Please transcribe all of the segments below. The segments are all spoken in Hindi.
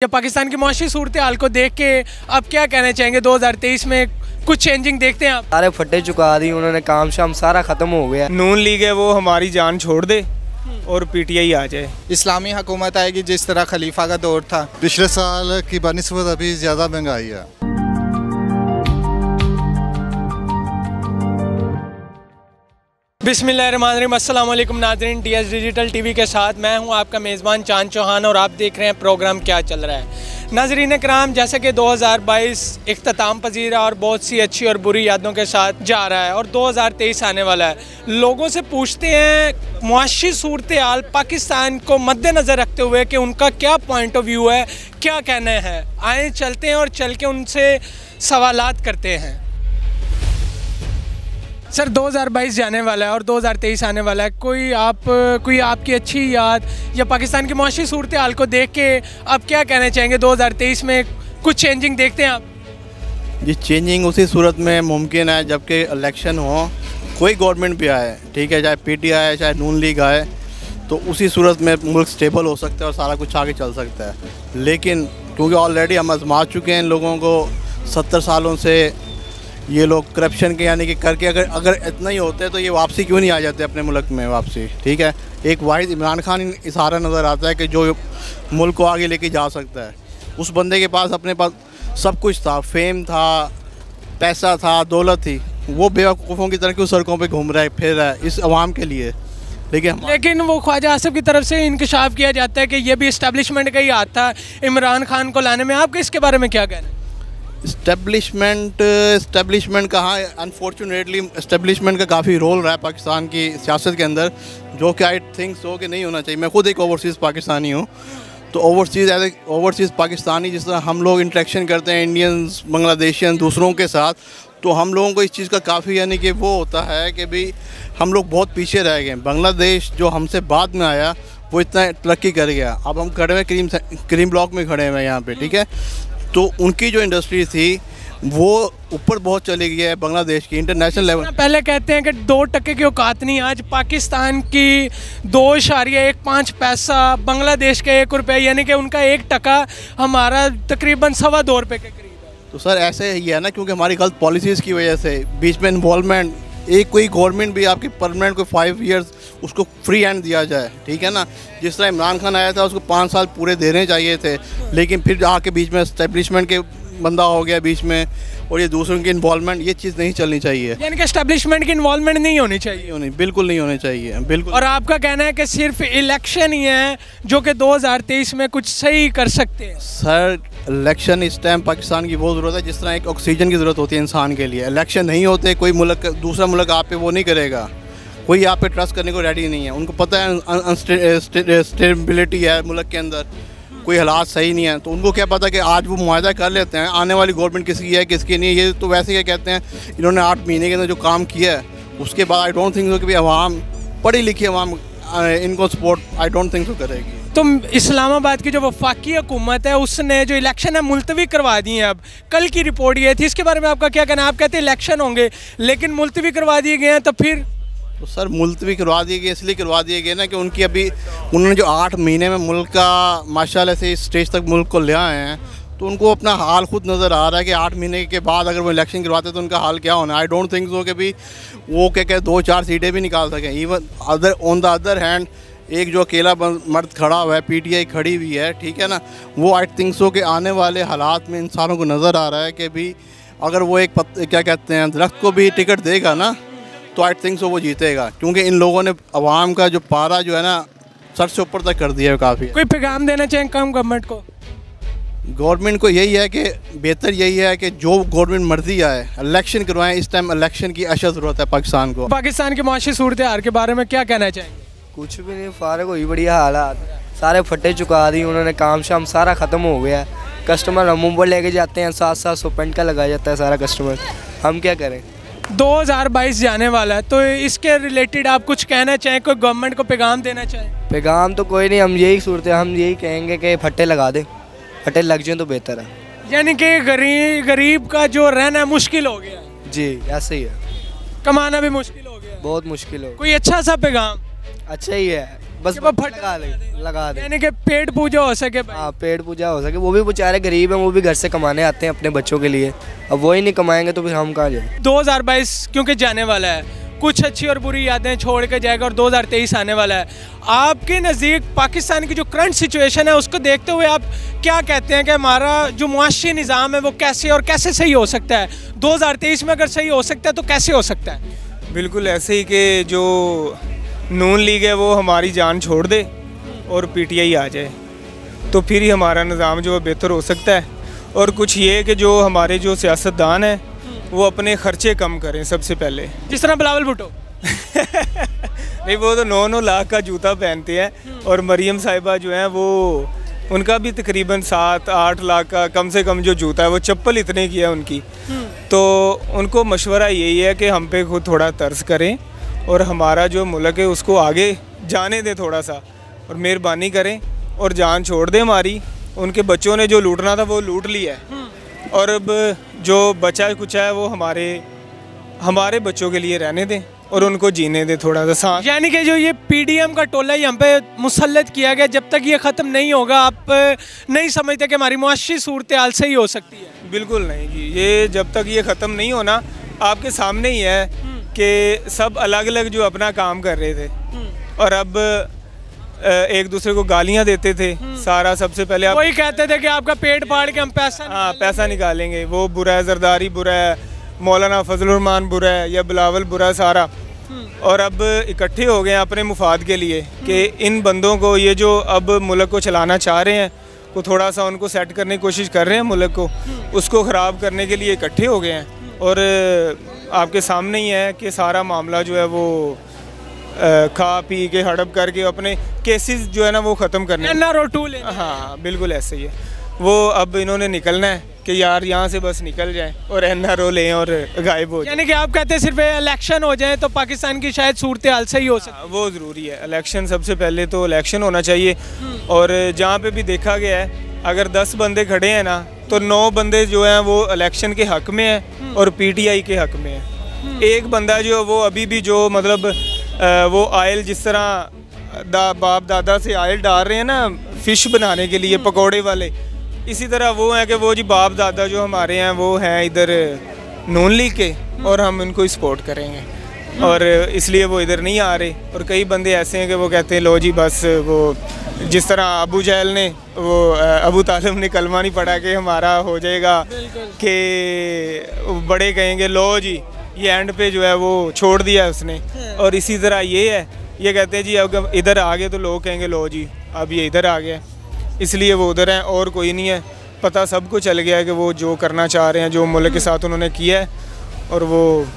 पाकिस्तान की मुआशी सूरत हाल को देख के आप क्या कहना चाहेंगे? 2023 में कुछ चेंजिंग देखते हैं आप? सारे फटे चुका दी उन्होंने, काम शाम सारा खत्म हो गया। नून लीग है वो हमारी जान छोड़ दे और पीटीआई आ जाए। इस्लामी हुकूमत आएगी जिस तरह खलीफा का दौर था। पिछले साल की बनिस्बत अभी ज़्यादा महंगाई है। बिस्मिल्लाहिर्रहमानिर्रहीम, अस्सलाम वालेकुम नाज़रीन। DS डिजिटल TV के साथ मैं हूं आपका मेज़बान चांद चौहान और आप देख रहे हैं प्रोग्राम क्या चल रहा है। नाज़रीन कराम, जैसे कि 2022 इख्तिताम पजीर और बहुत सी अच्छी और बुरी यादों के साथ जा रहा है और 2023 आने वाला है। लोगों से पूछते हैं मुआशी सूरत हाल पाकिस्तान को मद्देनज़र रखते हुए कि उनका क्या पॉइंट ऑफ व्यू है, क्या कहना है। आए चलते हैं और चल के उनसे सवालात करते हैं। सर, 2022 जाने वाला है और 2023 आने वाला है। कोई आपकी अच्छी याद या पाकिस्तान की मुआशी सूरत हाल को देख के आप क्या कहना चाहेंगे? 2023 में कुछ चेंजिंग देखते हैं आप? जी, चेंजिंग उसी सूरत में मुमकिन है जबकि इलेक्शन हो, कोई गवर्नमेंट भी आए, ठीक है, चाहे PTI आए चाहे नून लीग आए, तो उसी सूरत में मुल्क स्टेबल हो सकता है और सारा कुछ आगे चल सकता है। लेकिन क्योंकि ऑलरेडी हम आजमा चुके हैं इन लोगों को 70 सालों से, ये लोग करप्शन के यानी कि करके अगर इतना ही होते तो ये वापसी क्यों नहीं आ जाते अपने मुल्क में वापसी, ठीक है। एक वाहिद इमरान खान इशारा नज़र आता है कि जो मुल्क को आगे लेके जा सकता है। उस बंदे के पास अपने पास सब कुछ था, फेम था, पैसा था, दौलत थी, वो बेवकूफ़ों की तरह क्यों सड़कों पे घूम रहा है, फिर रहा है इस अवाम के लिए। लेकिन वो ख्वाजा आसिफ की तरफ से इंकशाफ किया जाता है कि ये भी इस्टेब्लिशमेंट का ही हाथ था इमरान खान को लाने में। आपके इसके बारे में क्या कहना है? इस्टेब्लिशमेंट कहाँ, अनफॉर्चुनेटली इस्टेब्लिशमेंट का काफ़ी रोल रहा है पाकिस्तान की सियासत के अंदर, जो कि आई थिंक सो कि नहीं होना चाहिए। मैं खुद एक ओवरसीज़ पाकिस्तानी हूँ, तो ओवरसीज़ पाकिस्तानी जिस तरह हम लोग इंटरेक्शन करते हैं इंडियंस, बांग्लादेशियन, दूसरों के साथ, तो हम लोगों को इस चीज़ का काफ़ी यानी कि वो होता है कि भाई हम लोग बहुत पीछे रह गए। बांग्लादेश जो हमसे बाद में आया वो इतना तरक्की कर गया। अब हम खड़े हुए क्रीम ब्लॉक में खड़े हुए यहाँ पे, ठीक है। तो उनकी जो इंडस्ट्री थी वो ऊपर बहुत चली गई है बांग्लादेश की इंटरनेशनल लेवल। पहले कहते हैं कि 2% की औकात नहीं, आज पाकिस्तान की 2.15 पैसा, बांग्लादेश का 1 रुपया, यानी कि उनका 1% हमारा तकरीबन 2.25 रुपये के करीब है। तो सर ऐसे ही है ना, क्योंकि हमारी गलत पॉलिसीज़ की वजह से बीच में इन्वॉल्वमेंट, एक कोई गवर्नमेंट भी आपकी परमानेंट कोई 5 ईयर्स उसको फ्री हैंड दिया जाए, ठीक है ना। जिस तरह इमरान खान आया था उसको 5 साल पूरे देने चाहिए थे, लेकिन फिर आके बीच में एस्टेब्लिशमेंट के बंदा हो गया बीच में, और ये दूसरों की इन्वॉल्वमेंट, ये चीज़ नहीं चलनी चाहिए। यानी कि एस्टेब्लिशमेंट की इन्वॉल्वमेंट नहीं होनी चाहिए। बिल्कुल नहीं होनी चाहिए, बिल्कुल। और आपका कहना है कि सिर्फ इलेक्शन ही है जो कि 2023 में कुछ सही कर सकते हैं? सर, इलेक्शन इस टाइम पाकिस्तान की वो ज़रूरत है जिस तरह एक ऑक्सीजन की ज़रूरत होती है इंसान के लिए। इलेक्शन नहीं होते कोई मुल्क, दूसरा मुल्क आप पे वो नहीं करेगा, कोई आप पे ट्रस्ट करने को रेडी नहीं है। उनको पता है अनस्टेबिलिटी है मुल्क के अंदर, कोई हालात सही नहीं है, तो उनको क्या पता कि आज वो मुआहदा कर लेते हैं, आने वाली गवर्नमेंट किसकी है किसकी नहीं है। ये तो वैसे क्या कहते हैं, इन्होंने 8 महीने के अंदर जो काम किया है उसके बाद आई डोंट थिंक सो कि भी अवाम, पढ़ी लिखी अवाम इनको support I don't think so करेगी। तो इस्लामाबाद की जो वफाकी हुकूमत है उसने जो इलेक्शन है मुलतवी करवा दिए हैं। अब कल की रिपोर्ट ये थी, इसके बारे में आपका क्या कहना है? आप कहते हैं इलेक्शन होंगे लेकिन मुलतवी करवा दिए गए हैं, तो फिर तो सर मुलतवी करवा दिए गए, इसलिए करवा दिए गए ना कि उनकी अभी उन्होंने जो 8 महीने में मुल्क का माशाल्लाह से इस स्टेज तक मुल्क को ले आए हैं, तो उनको अपना हाल खुद नज़र आ रहा है कि 8 महीने के बाद अगर वो इलेक्शन करवाते तो उनका हाल क्या होना है। आई डोंट थिंक सो कि भी वो क्या 2-4 सीटें भी निकाल सकें। Even on the other hand एक जो अकेला मर्द खड़ा हुआ है, PTI खड़ी हुई है, ठीक है ना, वो आई थिंक सो कि आने वाले हालात में इंसानों को नज़र आ रहा है कि भी अगर वो एक क्या कहते हैं दरख्त को भी टिकट देगा ना, तो आई थिंक सो वो जीतेगा, क्योंकि इन लोगों ने अवाम का जो पारा जो है ना सर से ऊपर तक कर दिया है काफ़ी। कोई पैगाम देना चाहें कम गवर्नमेंट को? गवर्नमेंट को यही है कि बेहतर यही है कि जो गवर्नमेंट मर्जी आए इलेक्शन करवाएं। इस टाइम इलेक्शन की अशद ज़रूरत है पाकिस्तान को। पाकिस्तान की मुआशी सूरत हाल के बारे में क्या कहना चाहेंगे? कुछ भी नहीं, फारग हुई बढ़िया हालात, सारे फटे चुका दी उन्होंने, काम शाम सारा ख़त्म हो गया। कस्टमर हम मुंबई लेके जाते हैं, 700 पेंट का लगा जाता है सारा कस्टमर, हम क्या करें? 2022 जाने वाला है, तो इसके रिलेटेड आप कुछ कहना चाहें, कोई गवर्नमेंट को पैगाम देना चाहें? पैगाम तो कोई नहीं, हम यही सूरत है, हम यही कहेंगे कि फट्टे लगा दे, फट्टे लग जाए तो बेहतर है। यानी कि गरीब का जो रहना मुश्किल हो गया। जी ऐसे ही है, कमाना भी मुश्किल हो गया, बहुत मुश्किल हो। कोई अच्छा सा पैगाम? अच्छा ही है, बस वो फट लगा दे, यानी कि पेट पूजा हो सके भाई। हाँ पेट पूजा हो सके। वो भी बेचारे गरीब हैं, वो भी घर से कमाने आते हैं अपने बच्चों के लिए। अब वो ही नहीं कमाएंगे तो फिर हम कहाँ जाएं। 2022 क्योंकि जाने वाला है, कुछ अच्छी और बुरी यादें छोड़ के जाएगा और 2023 आने वाला है। आपके नज़दीक पाकिस्तान की जो करंट सिचुएशन है उसको देखते हुए आप क्या कहते हैं कि हमारा जो मुआशी निज़ाम है वो कैसे और कैसे सही हो सकता है? 2023 में अगर सही हो सकता है तो कैसे हो सकता है? बिल्कुल ऐसे ही कि जो नून लीग है वो हमारी जान छोड़ दे और पीटीआई आ जाए, तो फिर ही हमारा निज़ाम जो है बेहतर हो सकता है। और कुछ ये कि जो हमारे जो सियासतदान हैं वो अपने ख़र्चे कम करें सबसे पहले, जिस तरह बिलावल भुट्टो। नहीं, वो तो 9-9 लाख का जूता पहनते हैं, और मरियम साहिबा जो हैं वो उनका भी तकरीबन 7-8 लाख का कम से कम जो जूता है, वो चप्पल इतने की है उनकी। तो उनको मशवरा यही है कि हम पे खुद थोड़ा तर्स करें और हमारा जो मुल्क है उसको आगे जाने दें थोड़ा सा, और मेहरबानी करें और जान छोड़ दें हमारी। उनके बच्चों ने जो लूटना था वो लूट लिया है, और अब जो बचा कुछ है वो हमारे बच्चों के लिए रहने दें और उनको जीने दें थोड़ा सा सांस। यानी कि जो ये पीडीएम का टोला यहाँ पे मुसल्लत किया गया, जब तक ये ख़त्म नहीं होगा आप नहीं समझते कि हमारी मुआशी सूरत हाल सही हो सकती है? बिल्कुल नहीं जी, ये जब तक ये ख़त्म नहीं होना, आपके सामने ही है कि सब अलग अलग जो अपना काम कर रहे थे और अब एक दूसरे को गालियां देते थे। सारा सबसे पहले वही कहते थे कि आपका पेट फाड़ के हम पैसा निकालेंगे, वो बुरा है, जरदारी बुरा है, मौलाना फजल रहमान बुरा है या बिलावल बुरा सारा। और अब इकट्ठे हो गए अपने मुफाद के लिए कि इन बंदों को, ये जो अब मुल्क को चलाना चाह रहे हैं, को थोड़ा सा उनको सेट करने की कोशिश कर रहे हैं मुल्क को, उसको ख़राब करने के लिए इकट्ठे हो गए हैं। और आपके सामने ही है कि सारा मामला जो है वो खा पी के हड़प करके अपने केसेस जो है ना वो ख़त्म करने। हाँ बिल्कुल ऐसे ही है। वो अब इन्होंने निकलना है कि यार यहाँ से बस निकल जाएं और एनआरओ लें और गायब हो जाए। यानी कि आप कहते हैं सिर्फ इलेक्शन हो जाए तो पाकिस्तान की शायद सूरत हाल सही हो सकती है? वो ज़रूरी है, इलेक्शन सबसे पहले तो इलेक्शन होना चाहिए। और जहाँ पे भी देखा गया है, अगर 10 बंदे खड़े हैं ना तो 9 बंदे जो हैं वो इलेक्शन के हक़ में हैं और पीटीआई के हक़ में है। एक बंदा जो वो अभी भी जो मतलब वो आयल, जिस तरह बाप दादा से आयल डाल रहे हैं ना फ़िश बनाने के लिए पकोड़े वाले, इसी तरह वो हैं कि वो जी बाप दादा जो हमारे हैं वो हैं इधर नून लीग के, और हम इनको सपोर्ट करेंगे, और इसलिए वो इधर नहीं आ रहे। और कई बंदे ऐसे हैं कि वो कहते हैं लो जी बस, वो जिस तरह अबू जहल ने, वो अबू तालिब ने कलमा नहीं पढ़ा कि हमारा हो जाएगा, कि बड़े कहेंगे लो जी, ये एंड पे जो है वो छोड़ दिया है उसने। और इसी तरह ये है, ये कहते हैं जी अब इधर आ गए तो लोग कहेंगे लो जी अब ये इधर आ गया, इसलिए वो उधर हैं और कोई नहीं है। पता सबको चल गया है कि वो जो करना चाह रहे हैं, जो मुल्क के साथ उन्होंने किया है, और वो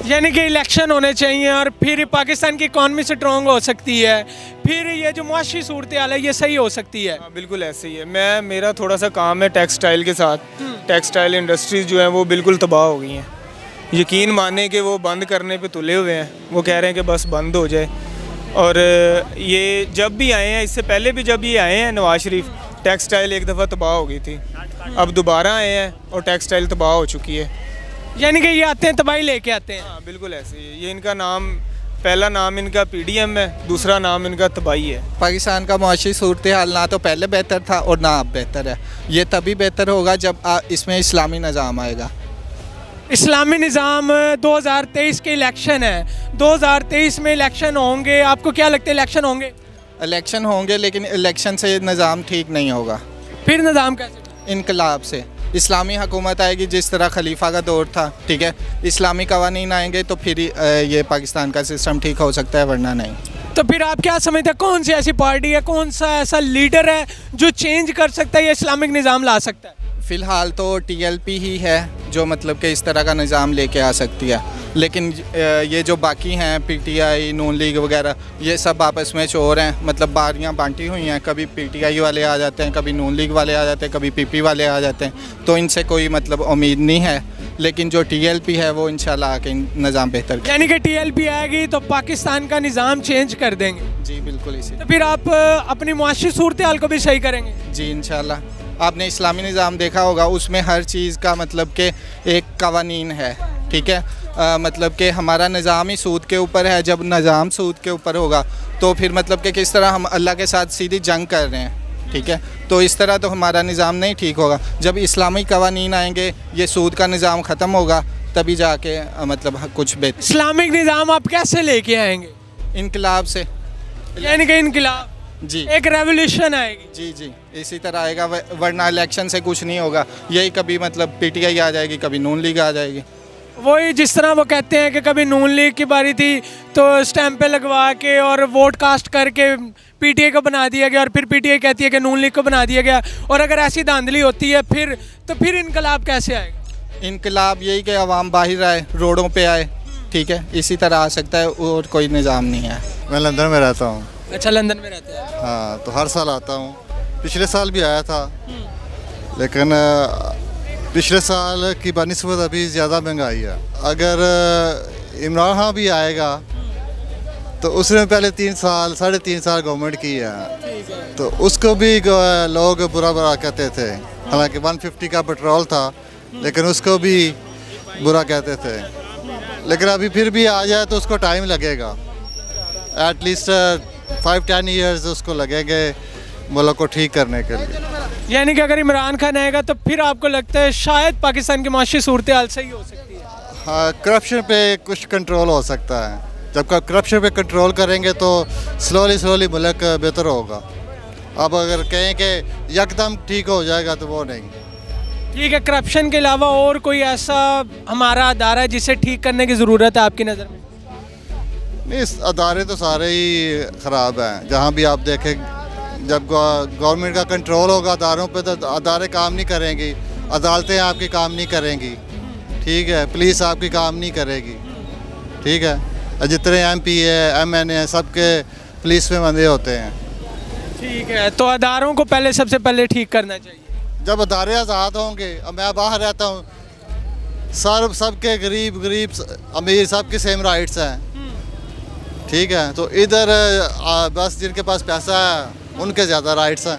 यानी कि इलेक्शन होने चाहिए और फिर पाकिस्तान की इकॉनमी स्ट्रॉन्ग हो सकती है, फिर ये जो मुआशी सूरत हाल है ये सही हो सकती है। बिल्कुल ऐसे ही है। मेरा थोड़ा सा काम है टेक्सटाइल के साथ। टेक्सटाइल इंडस्ट्रीज़ जो हैं वो बिल्कुल तबाह हो गई हैं। यकीन माने कि वो बंद करने पे तुले हुए हैं, वो कह रहे हैं कि बस बंद हो जाए। और ये जब भी आए हैं, इससे पहले भी जब ये आए हैं नवाज शरीफ, टेक्सटाइल एक दफ़ा तबाह हो गई थी, अब दोबारा आए हैं और टेक्सटाइल तबाह हो चुकी है। यानी कि ये आते हैं तबाही लेके आते हैं। हाँ बिल्कुल ऐसे ही। ये इनका नाम, पहला नाम इनका पीडीएम है, दूसरा नाम इनका तबाही है। पाकिस्तान का मुआशी सूरत हाल ना तो पहले बेहतर था और ना अब बेहतर है। ये तभी बेहतर होगा जब इसमें इस्लामी निज़ाम आएगा। इस्लामी निज़ाम 2023 के इलेक्शन है, 2023 में इलेक्शन होंगे, आपको क्या लगता है इलेक्शन होंगे? इलेक्शन होंगे, लेकिन इलेक्शन से निज़ाम ठीक नहीं होगा। फिर निज़ाम कैसे? इनकलाब से इस्लामी हुकूमत आएगी, जिस तरह खलीफा का दौर था, ठीक है। इस्लामी कवानीन आएंगे तो फिर ये पाकिस्तान का सिस्टम ठीक हो सकता है, वरना नहीं। तो फिर आप क्या समझते हैं कौन सी ऐसी पार्टी है, कौन सा ऐसा लीडर है जो चेंज कर सकता है या इस्लामिक निज़ाम ला सकता है? फ़िलहाल तो टीएलपी ही है जो मतलब कि इस तरह का निज़ाम लेके आ सकती है, लेकिन ये जो बाकी हैं पीटीआई, नून लीग वगैरह, ये सब आपस में चोर हैं। मतलब बारियां बांटी हुई हैं, कभी पीटीआई वाले आ जाते हैं, कभी नून लीग वाले आ जाते हैं, कभी पीपी वाले आ जाते हैं, तो इनसे कोई मतलब उम्मीद नहीं है। लेकिन जो टीएलपी है वो इंशाल्लाह आके निज़ाम बेहतर करेगी। यानी कि टीएलपी आएगी तो पाकिस्तान का निज़ाम चेंज कर देंगे? जी बिल्कुल। इसी तो फिर आप अपनी मुआशी सूरत हाल को भी सही करेंगे? जी इंशाल्लाह। आपने इस्लामी निज़ाम देखा होगा, उसमें हर चीज़ का मतलब कि एक कवानीन है। ठीक है। मतलब कि हमारा निज़ाम ही सूद के ऊपर है। जब निज़ाम सूद के ऊपर होगा तो फिर मतलब कि किस तरह हम अल्लाह के साथ सीधी जंग कर रहे हैं, ठीक है। तो इस तरह तो हमारा निज़ाम नहीं ठीक होगा। जब इस्लामी कवानीन आएंगे, ये सूद का निज़ाम ख़त्म होगा, तभी जाके मतलब कुछ बेहतर। इस्लामिक निज़ाम आप कैसे लेके आएंगे? इनकलाब से, यानी कि इनकलाब, जी, एक रेवोल्यूशन आएगी। जी जी, इसी तरह आएगा। वरना इलेक्शन से कुछ नहीं होगा। यही कभी मतलब पीटीआई आ जाएगी, कभी नून लीग आ जाएगी। वही जिस तरह वो कहते हैं कि कभी नून लीग की बारी थी तो स्टैंपें लगवा के और वोट कास्ट करके पीटीआई को बना दिया गया, और फिर पीटीआई कहती है कि नून लीग को बना दिया गया। और अगर ऐसी धांधली होती है फिर इनकलाब कैसे आएगा? इनकलाब यही कि अवाम बाहर आए, रोडों पे आए, ठीक है, इसी तरह आ सकता है, और कोई निज़ाम नहीं है। मैं लंदन में रहता हूँ। अच्छा, लंदन में रहते हैं। हाँ, तो हर साल आता हूँ। पिछले साल भी आया था, लेकिन पिछले साल की बनिस्बत अभी ज़्यादा महंगाई है। अगर इमरान खान भी आएगा तो उसने पहले 3 साल 3.5 साल गवर्नमेंट की है, तो उसको भी लोग बुरा कहते थे। हालांकि 150 का पेट्रोल था, लेकिन उसको भी बुरा कहते थे। लेकिन अभी फिर भी आ जाए तो उसको टाइम लगेगा, एटलीस्ट 5-10 ईयर्स उसको लगेंगे मुल्क को ठीक करने के लिए। यानी कि अगर इमरान खान आएगा तो फिर आपको लगता है शायद पाकिस्तान की माशी सूरत हाल सही हो सकती है? हाँ, करप्शन पे कुछ कंट्रोल हो सकता है। जब करप्शन पे कंट्रोल करेंगे तो स्लोली मुल्क बेहतर होगा। अब अगर कहें कि यकदम ठीक हो जाएगा तो वो नहीं। ठीक है, करप्शन के अलावा और कोई ऐसा हमारा अदारा है जिसे ठीक करने की ज़रूरत है आपकी नज़र में? नहीं, अदारे तो सारे ही ख़राब हैं। जहाँ भी आप देखें, जब गवर्नमेंट का कंट्रोल होगा अदारों पे तो अदारे काम नहीं करेंगी, अदालतें आपकी काम नहीं करेंगी, ठीक है, पुलिस आपकी काम नहीं करेगी, ठीक है। जितने MP है, MNA हैं, सबके पुलिस में बंदे होते हैं। ठीक है, तो अदारों को सबसे पहले ठीक करना चाहिए। जब अदारे आज़ाद होंगे, अब मैं बाहर रहता हूँ, सबके गरीब अमीर सबके सेम राइट्स हैं, ठीक है। तो इधर बस जिनके पास पैसा है उनके ज़्यादा राइट्स हैं।